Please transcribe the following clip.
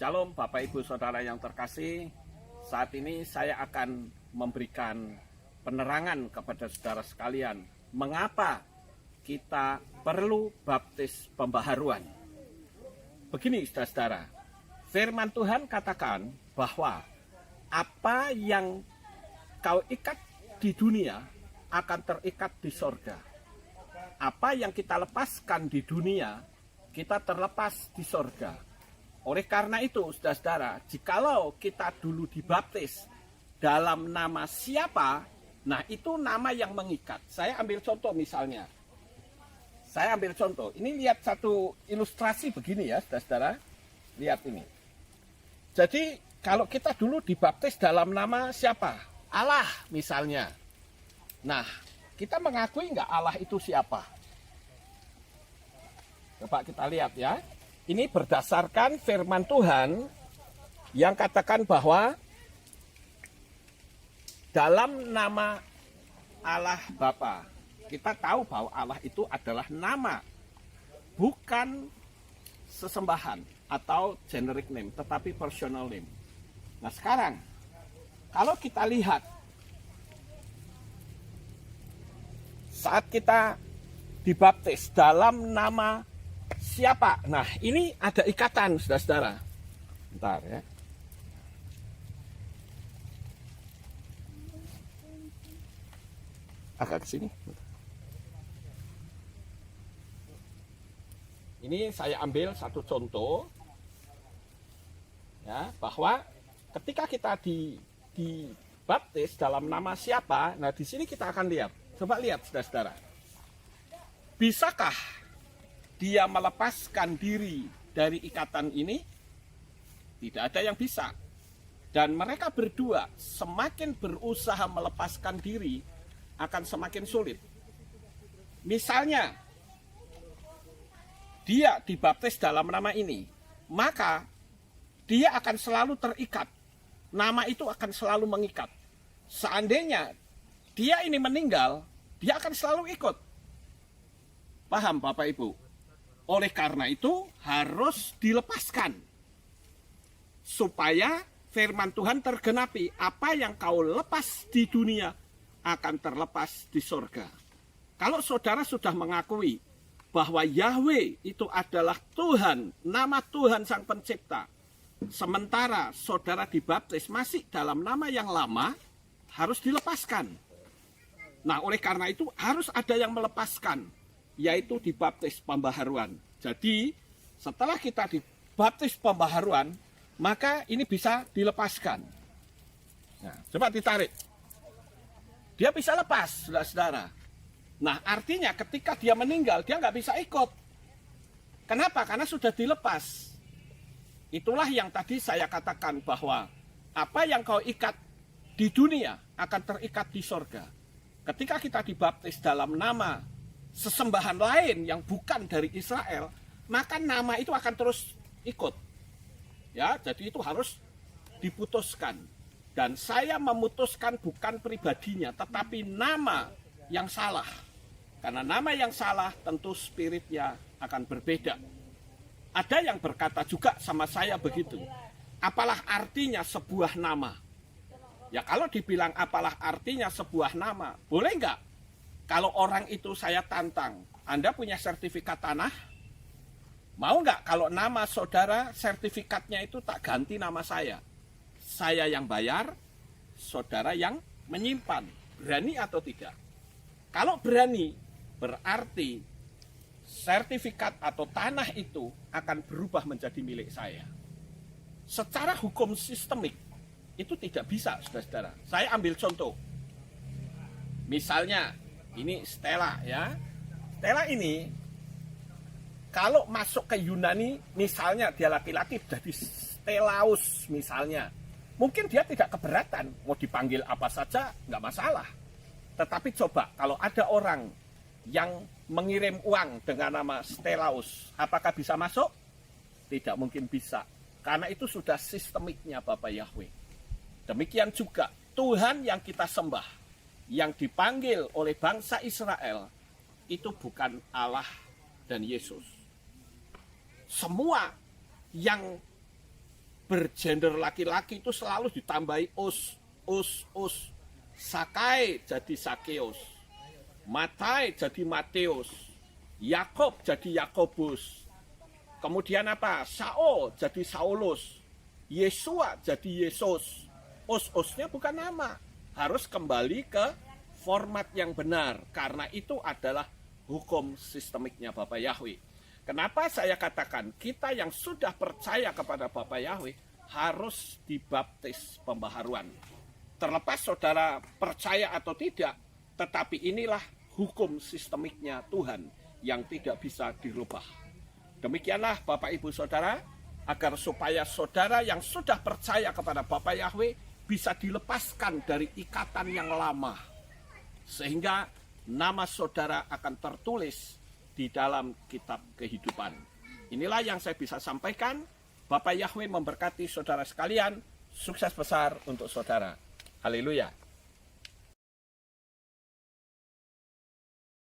Shalom Bapak Ibu Saudara yang terkasih. Saat ini saya akan memberikan penerangan kepada saudara sekalian mengapa kita perlu baptis pembaharuan. Begini saudara, firman Tuhan katakan bahwa apa yang kau ikat di dunia akan terikat di sorga. Apa yang kita lepaskan di dunia, kita terlepas di sorga. Oleh karena itu, saudara-saudara, jikalau kita dulu dibaptis dalam nama siapa, nah itu nama yang mengikat. Saya ambil contoh misalnya. Saya ambil contoh. Ini lihat satu ilustrasi begini ya, saudara-saudara. Lihat ini. Jadi, kalau kita dulu dibaptis dalam nama siapa? Allah misalnya. Nah, kita mengakui nggak Allah itu siapa? Coba kita lihat ya. Ini berdasarkan firman Tuhan yang katakan bahwa dalam nama Allah Bapa, kita tahu bahwa Allah itu adalah nama, bukan sesembahan atau generic name, tetapi personal name. Nah sekarang, kalau kita lihat, saat kita dibaptis dalam nama siapa? Nah, ini ada ikatan, saudara-saudara. Bentar ya. Agak ke sini. Ini saya ambil satu contoh ya, bahwa ketika kita dibaptis dalam nama siapa, nah di sini kita akan lihat. Coba lihat, saudara-saudara. Bisakah dia melepaskan diri dari ikatan ini? Tidak ada yang bisa. Dan mereka berdua semakin berusaha melepaskan diri akan semakin sulit. Misalnya, dia dibaptis dalam nama ini, maka dia akan selalu terikat. Nama itu akan selalu mengikat. Seandainya dia ini meninggal, dia akan selalu ikut. Paham Bapak Ibu? Oleh karena itu harus dilepaskan supaya firman Tuhan tergenapi. Apa yang kau lepas di dunia akan terlepas di sorga. Kalau saudara sudah mengakui bahwa Yahweh itu adalah Tuhan, nama Tuhan Sang Pencipta, sementara saudara dibaptis masih dalam nama yang lama, harus dilepaskan. Nah oleh karena itu harus ada yang melepaskan, yaitu dibaptis pembaharuan. Jadi setelah kita dibaptis pembaharuan, maka ini bisa dilepaskan. Nah, coba ditarik. Dia bisa lepas, saudara-saudara. Nah artinya ketika dia meninggal, dia nggak bisa ikut. Kenapa? Karena sudah dilepas. Itulah yang tadi saya katakan bahwa apa yang kau ikat di dunia akan terikat di sorga. Ketika kita dibaptis dalam nama sesembahan lain yang bukan dari Israel, maka nama itu akan terus ikut. Ya, jadi itu harus diputuskan. Dan saya memutuskan bukan pribadinya, tetapi nama yang salah. Karena nama yang salah tentu spiritnya akan berbeda. Ada yang berkata juga sama saya begitu. Apalah artinya sebuah nama? Ya kalau dibilang apalah artinya sebuah nama, boleh nggak? Kalau orang itu saya tantang, Anda punya sertifikat tanah? Mau nggak kalau nama saudara sertifikatnya itu tak ganti nama saya? Saya yang bayar, saudara yang menyimpan. Berani atau tidak? Kalau berani, berarti sertifikat atau tanah itu akan berubah menjadi milik saya. Secara hukum sistemik, itu tidak bisa, saudara-saudara. Saya ambil contoh. Misalnya, ini Stella ya. Stella ini kalau masuk ke Yunani, misalnya dia laki-laki jadi Stelaus misalnya. Mungkin dia tidak keberatan, mau dipanggil apa saja nggak masalah. Tetapi coba kalau ada orang yang mengirim uang dengan nama Stelaus, apakah bisa masuk? Tidak mungkin bisa. Karena itu sudah sistemiknya Bapak Yahweh. Demikian juga Tuhan yang kita sembah, yang dipanggil oleh bangsa Israel, itu bukan Allah dan Yesus. Semua yang bergender laki-laki itu selalu ditambahi us. Sakai jadi Sakeus, Matai jadi Mateus, Yakob jadi Yakobus. Kemudian apa? Saul jadi Saulus, Yesua jadi Yesus. Us-usnya bukan nama, harus kembali ke format yang benar, karena itu adalah hukum sistemiknya Bapa Yahweh. Kenapa saya katakan kita yang sudah percaya kepada Bapa Yahweh harus dibaptis pembaharuan. Terlepas saudara percaya atau tidak, tetapi inilah hukum sistemiknya Tuhan yang tidak bisa dirubah. Demikianlah Bapak Ibu Saudara, agar supaya saudara yang sudah percaya kepada Bapa Yahweh bisa dilepaskan dari ikatan yang lama, sehingga nama saudara akan tertulis di dalam kitab kehidupan. Inilah yang saya bisa sampaikan. Bapa Yahweh memberkati saudara sekalian. Sukses besar untuk saudara. Haleluya.